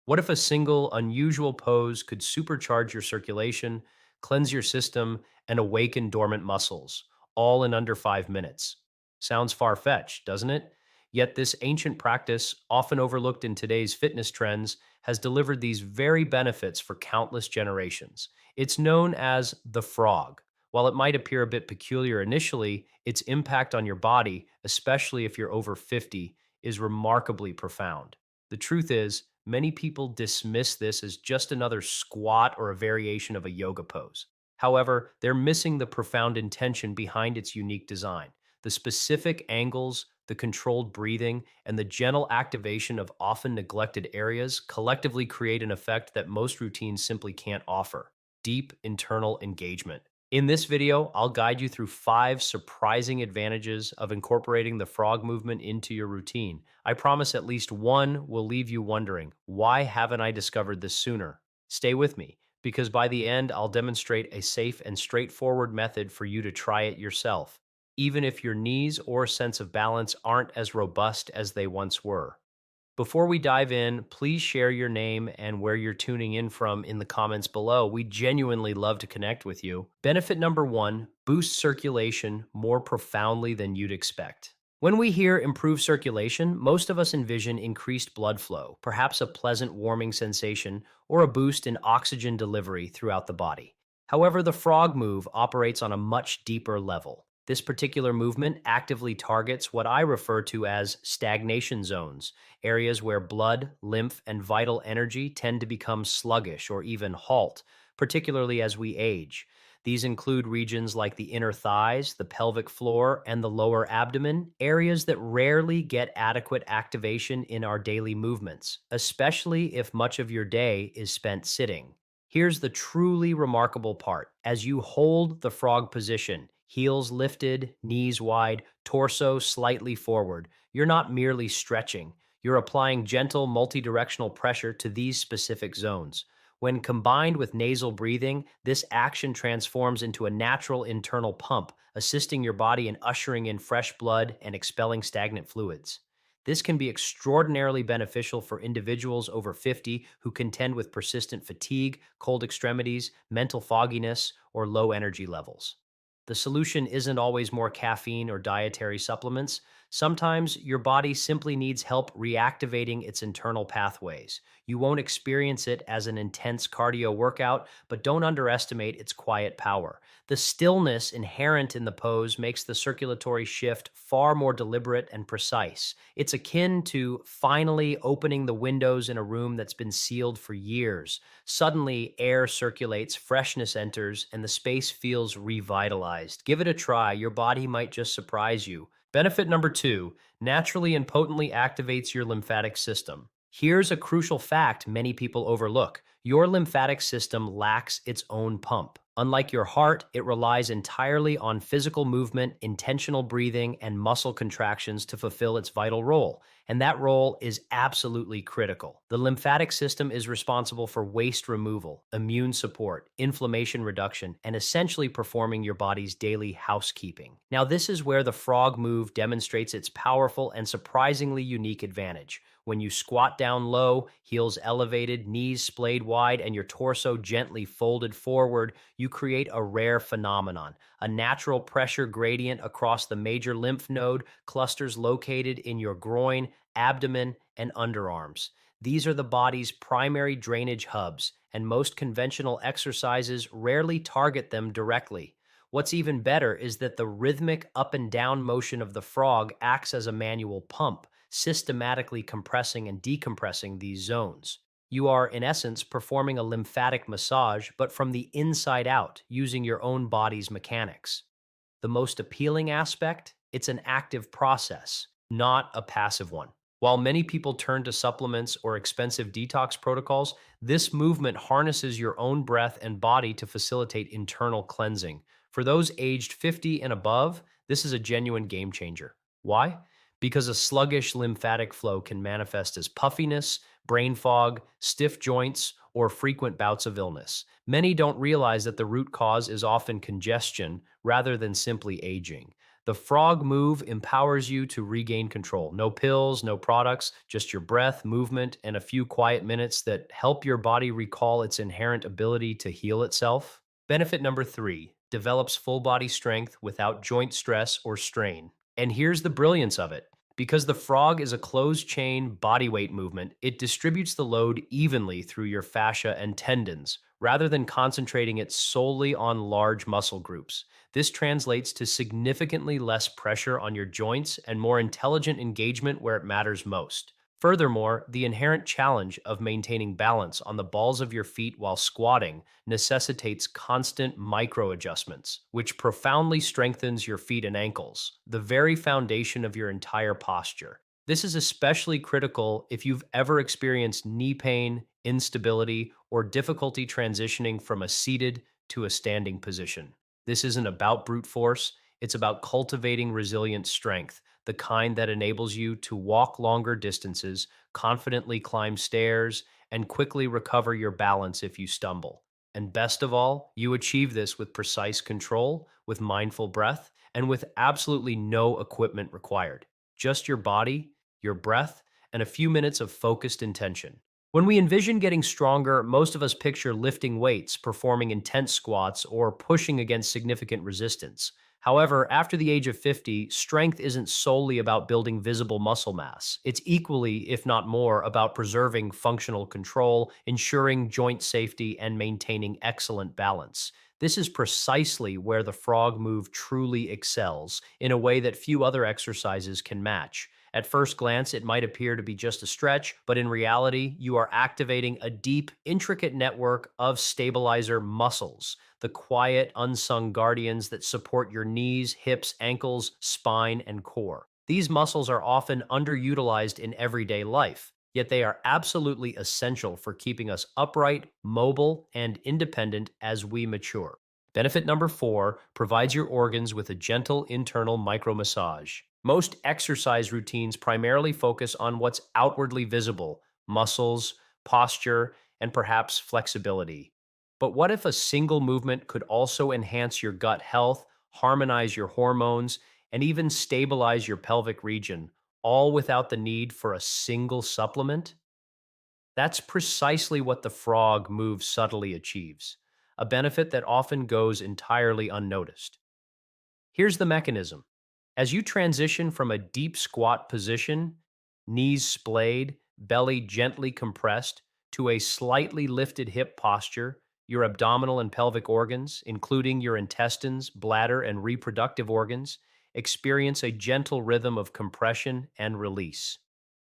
What if a single unusual pose could supercharge your circulation, cleanse your system, and awaken dormant muscles, all in under 5 minutes? Sounds far fetched, doesn't it? Yet, this ancient practice, often overlooked in today's fitness trends, has delivered these very benefits for countless generations. It's known as the frog. While it might appear a bit peculiar initially, its impact on your body, especially if you're over 50, is remarkably profound. The truth is, many people dismiss this as just another squat or a variation of a yoga pose. However, they're missing the profound intention behind its unique design. The specific angles, the controlled breathing, and the gentle activation of often neglected areas collectively create an effect that most routines simply can't offer: deep internal engagement. In this video, I'll guide you through 5 surprising advantages of incorporating the frog movement into your routine. I promise at least one will leave you wondering, why haven't I discovered this sooner? Stay with me, because by the end, I'll demonstrate a safe and straightforward method for you to try it yourself, even if your knees or sense of balance aren't as robust as they once were. Before we dive in, please share your name and where you're tuning in from in the comments below. We genuinely love to connect with you. Benefit number one: boost circulation more profoundly than you'd expect. When we hear improved circulation, most of us envision increased blood flow, perhaps a pleasant warming sensation, or a boost in oxygen delivery throughout the body. However, the frog move operates on a much deeper level. This particular movement actively targets what I refer to as stagnation zones, areas where blood, lymph, and vital energy tend to become sluggish or even halt, particularly as we age. These include regions like the inner thighs, the pelvic floor, and the lower abdomen, areas that rarely get adequate activation in our daily movements, especially if much of your day is spent sitting. Here's the truly remarkable part. As you hold the frog position, heels lifted, knees wide, torso slightly forward, you're not merely stretching. You're applying gentle multidirectional pressure to these specific zones. When combined with nasal breathing, this action transforms into a natural internal pump, assisting your body in ushering in fresh blood and expelling stagnant fluids. This can be extraordinarily beneficial for individuals over 50 who contend with persistent fatigue, cold extremities, mental fogginess, or low energy levels. The solution isn't always more caffeine or dietary supplements. Sometimes your body simply needs help reactivating its internal pathways. You won't experience it as an intense cardio workout, but don't underestimate its quiet power. The stillness inherent in the pose makes the circulatory shift far more deliberate and precise. It's akin to finally opening the windows in a room that's been sealed for years. Suddenly, air circulates, freshness enters, and the space feels revitalized. Give it a try. Your body might just surprise you. Benefit number two: naturally and potently activates your lymphatic system. Here's a crucial fact many people overlook: your lymphatic system lacks its own pump. Unlike your heart, it relies entirely on physical movement, intentional breathing, and muscle contractions to fulfill its vital role. And that role is absolutely critical. The lymphatic system is responsible for waste removal, immune support, inflammation reduction, and essentially performing your body's daily housekeeping. Now, this is where the frog move demonstrates its powerful and surprisingly unique advantage. When you squat down low, heels elevated, knees splayed wide, and your torso gently folded forward, you create a rare phenomenon: a natural pressure gradient across the major lymph node clusters located in your groin, abdomen, and underarms. These are the body's primary drainage hubs, and most conventional exercises rarely target them directly. What's even better is that the rhythmic up and down motion of the frog acts as a manual pump, systematically compressing and decompressing these zones. You are, in essence, performing a lymphatic massage, but from the inside out, using your own body's mechanics. The most appealing aspect: it's an active process, not a passive one. While many people turn to supplements or expensive detox protocols, this movement harnesses your own breath and body to facilitate internal cleansing. For those aged 50 and above, this is a genuine game changer. Why? Because a sluggish lymphatic flow can manifest as puffiness, brain fog, stiff joints, or frequent bouts of illness. Many don't realize that the root cause is often congestion rather than simply aging. The frog move empowers you to regain control. No pills, no products, just your breath, movement, and a few quiet minutes that help your body recall its inherent ability to heal itself. Benefit number three, develops full body strength without joint stress or strain. And here's the brilliance of it. Because the frog is a closed chain body weight movement, it distributes the load evenly through your fascia and tendons, rather than concentrating it solely on large muscle groups. This translates to significantly less pressure on your joints and more intelligent engagement where it matters most. Furthermore, the inherent challenge of maintaining balance on the balls of your feet while squatting necessitates constant micro adjustments, which profoundly strengthens your feet and ankles, the very foundation of your entire posture. This is especially critical if you've ever experienced knee pain, instability, or difficulty transitioning from a seated to a standing position. This isn't about brute force, it's about cultivating resilient strength, the kind that enables you to walk longer distances, confidently climb stairs, and quickly recover your balance if you stumble. And best of all, you achieve this with precise control, with mindful breath, and with absolutely no equipment required. Just your body, your breath, and a few minutes of focused intention. When we envision getting stronger, most of us picture lifting weights, performing intense squats, or pushing against significant resistance. However, after the age of 50, strength isn't solely about building visible muscle mass. It's equally, if not more, about preserving functional control, ensuring joint safety, and maintaining excellent balance. This is precisely where the frog move truly excels, in a way that few other exercises can match. At first glance, it might appear to be just a stretch, but in reality, you are activating a deep, intricate network of stabilizer muscles, the quiet, unsung guardians that support your knees, hips, ankles, spine, and core. These muscles are often underutilized in everyday life, yet they are absolutely essential for keeping us upright, mobile, and independent as we mature. Benefit number four, provides your organs with a gentle internal micromassage. Most exercise routines primarily focus on what's outwardly visible, muscles, posture, and perhaps flexibility. But what if a single movement could also enhance your gut health, harmonize your hormones, and even stabilize your pelvic region, all without the need for a single supplement? That's precisely what the frog move subtly achieves, a benefit that often goes entirely unnoticed. Here's the mechanism. As you transition from a deep squat position, knees splayed, belly gently compressed, to a slightly lifted hip posture, your abdominal and pelvic organs, including your intestines, bladder, and reproductive organs, experience a gentle rhythm of compression and release.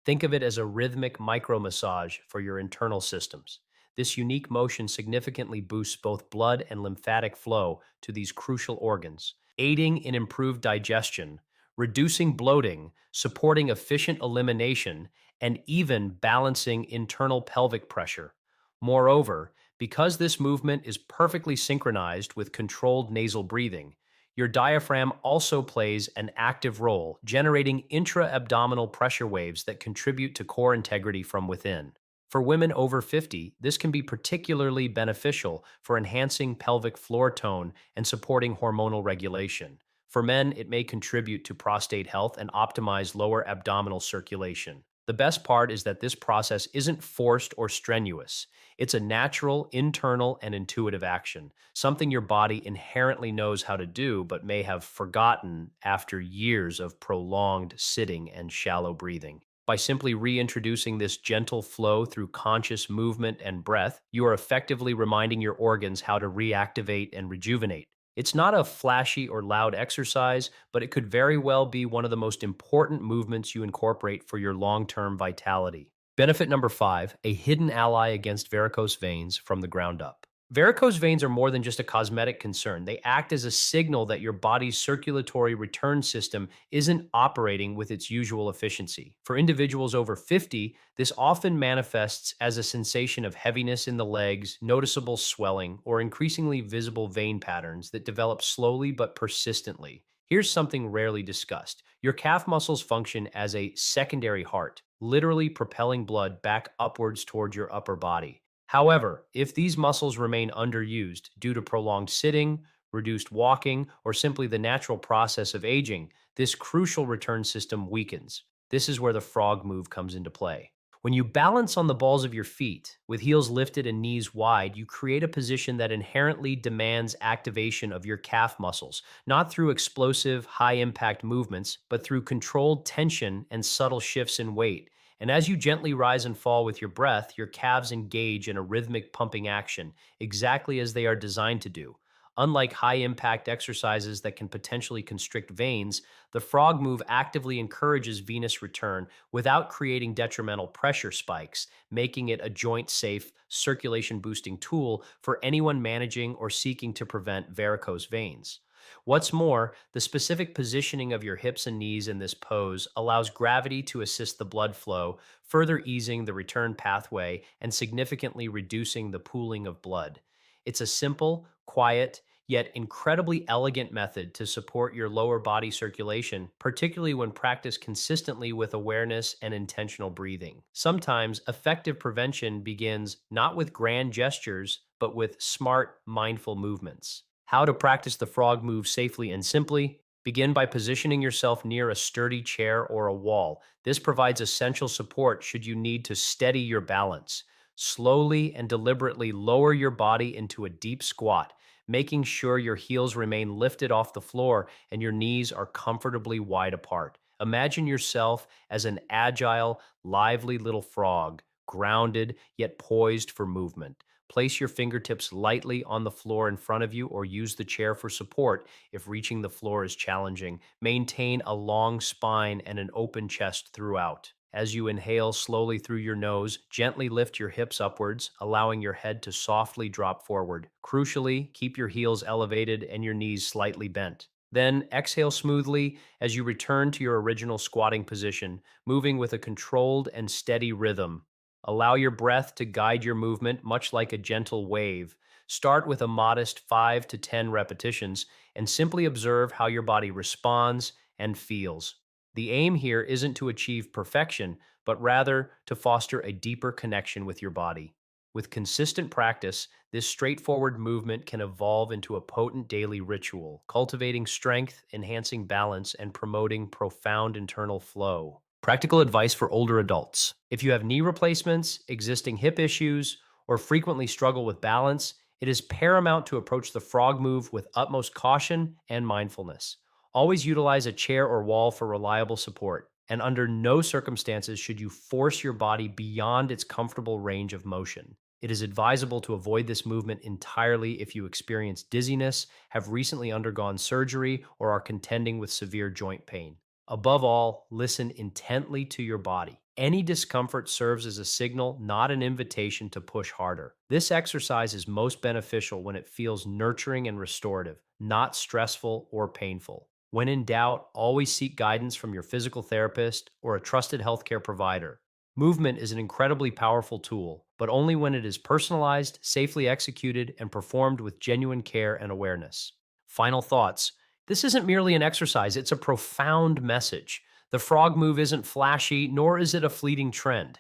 Think of it as a rhythmic micromassage for your internal systems. This unique motion significantly boosts both blood and lymphatic flow to these crucial organs, aiding in improved digestion, reducing bloating, supporting efficient elimination, and even balancing internal pelvic pressure. Moreover, because this movement is perfectly synchronized with controlled nasal breathing, your diaphragm also plays an active role, generating intra-abdominal pressure waves that contribute to core integrity from within. For women over 50, this can be particularly beneficial for enhancing pelvic floor tone and supporting hormonal regulation. For men, it may contribute to prostate health and optimize lower abdominal circulation. The best part is that this process isn't forced or strenuous. It's a natural, internal, and intuitive action, something your body inherently knows how to do but may have forgotten after years of prolonged sitting and shallow breathing. By simply reintroducing this gentle flow through conscious movement and breath, you are effectively reminding your organs how to reactivate and rejuvenate. It's not a flashy or loud exercise, but it could very well be one of the most important movements you incorporate for your long term vitality. Benefit number five, a hidden ally against varicose veins from the ground up. Varicose veins are more than just a cosmetic concern. They act as a signal that your body's circulatory return system isn't operating with its usual efficiency. For individuals over 50, this often manifests as a sensation of heaviness in the legs, noticeable swelling, or increasingly visible vein patterns that develop slowly but persistently. Here's something rarely discussed. Your calf muscles function as a secondary heart, literally propelling blood back upwards towards your upper body. However, if these muscles remain underused due to prolonged sitting, reduced walking, or simply the natural process of aging, this crucial return system weakens. This is where the frog move comes into play. When you balance on the balls of your feet, with heels lifted and knees wide, you create a position that inherently demands activation of your calf muscles, not through explosive, high impact movements, but through controlled tension and subtle shifts in weight. And as you gently rise and fall with your breath, your calves engage in a rhythmic pumping action, exactly as they are designed to do. Unlike high impact exercises that can potentially constrict veins, the frog move actively encourages venous return without creating detrimental pressure spikes, making it a joint safe, circulation boosting tool for anyone managing or seeking to prevent varicose veins. What's more, the specific positioning of your hips and knees in this pose allows gravity to assist the blood flow, further easing the return pathway and significantly reducing the pooling of blood. It's a simple, quiet, yet incredibly elegant method to support your lower body circulation, particularly when practiced consistently with awareness and intentional breathing. Sometimes effective prevention begins not with grand gestures, but with smart, mindful movements. How to practice the frog move safely and simply? Begin by positioning yourself near a sturdy chair or a wall. This provides essential support should you need to steady your balance. Slowly and deliberately lower your body into a deep squat, making sure your heels remain lifted off the floor and your knees are comfortably wide apart. Imagine yourself as an agile, lively little frog, grounded yet poised for movement. Place your fingertips lightly on the floor in front of you or use the chair for support if reaching the floor is challenging. Maintain a long spine and an open chest throughout. As you inhale slowly through your nose, gently lift your hips upwards, allowing your head to softly drop forward. Crucially, keep your heels elevated and your knees slightly bent. Then exhale smoothly as you return to your original squatting position, moving with a controlled and steady rhythm. Allow your breath to guide your movement, much like a gentle wave. Start with a modest 5 to 10 repetitions and simply observe how your body responds and feels. The aim here isn't to achieve perfection, but rather to foster a deeper connection with your body. With consistent practice, this straightforward movement can evolve into a potent daily ritual, cultivating strength, enhancing balance, and promoting profound internal flow. Practical advice for older adults. If you have knee replacements, existing hip issues, or frequently struggle with balance, it is paramount to approach the frog move with utmost caution and mindfulness. Always utilize a chair or wall for reliable support, and under no circumstances should you force your body beyond its comfortable range of motion. It is advisable to avoid this movement entirely if you experience dizziness, have recently undergone surgery, or are contending with severe joint pain. Above all, listen intently to your body. Any discomfort serves as a signal, not an invitation to push harder. This exercise is most beneficial when it feels nurturing and restorative, not stressful or painful. When in doubt, always seek guidance from your physical therapist or a trusted healthcare provider. Movement is an incredibly powerful tool, but only when it is personalized, safely executed, and performed with genuine care and awareness. Final thoughts. This isn't merely an exercise, it's a profound message. The frog move isn't flashy, nor is it a fleeting trend.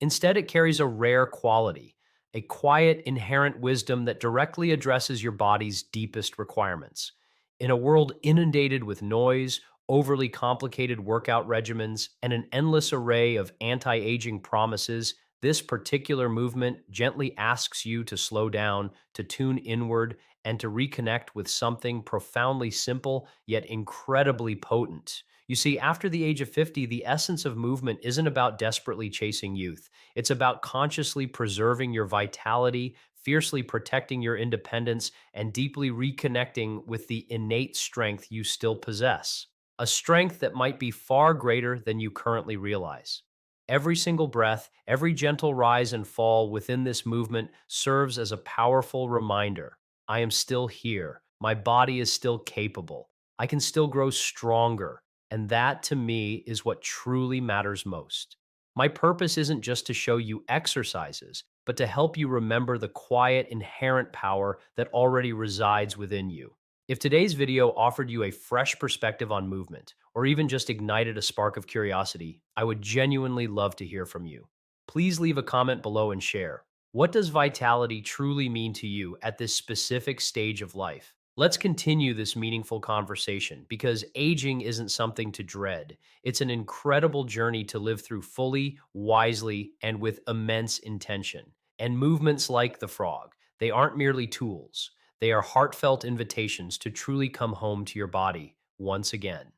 Instead, it carries a rare quality, a quiet, inherent wisdom that directly addresses your body's deepest requirements. In a world inundated with noise, overly complicated workout regimens, and an endless array of anti aging promises, this particular movement gently asks you to slow down, to tune inward, and to reconnect with something profoundly simple yet incredibly potent. You see, after the age of 50, the essence of movement isn't about desperately chasing youth. It's about consciously preserving your vitality, fiercely protecting your independence, and deeply reconnecting with the innate strength you still possess. A strength that might be far greater than you currently realize. Every single breath, every gentle rise and fall within this movement serves as a powerful reminder. I am still here. My body is still capable. I can still grow stronger. And that to me is what truly matters most. My purpose isn't just to show you exercises, but to help you remember the quiet, inherent power that already resides within you. If today's video offered you a fresh perspective on movement, or even just ignited a spark of curiosity, I would genuinely love to hear from you. Please leave a comment below and share. What does vitality truly mean to you at this specific stage of life? Let's continue this meaningful conversation because aging isn't something to dread. It's an incredible journey to live through fully, wisely, and with immense intention. And movements like the frog, they aren't merely tools, they are heartfelt invitations to truly come home to your body once again.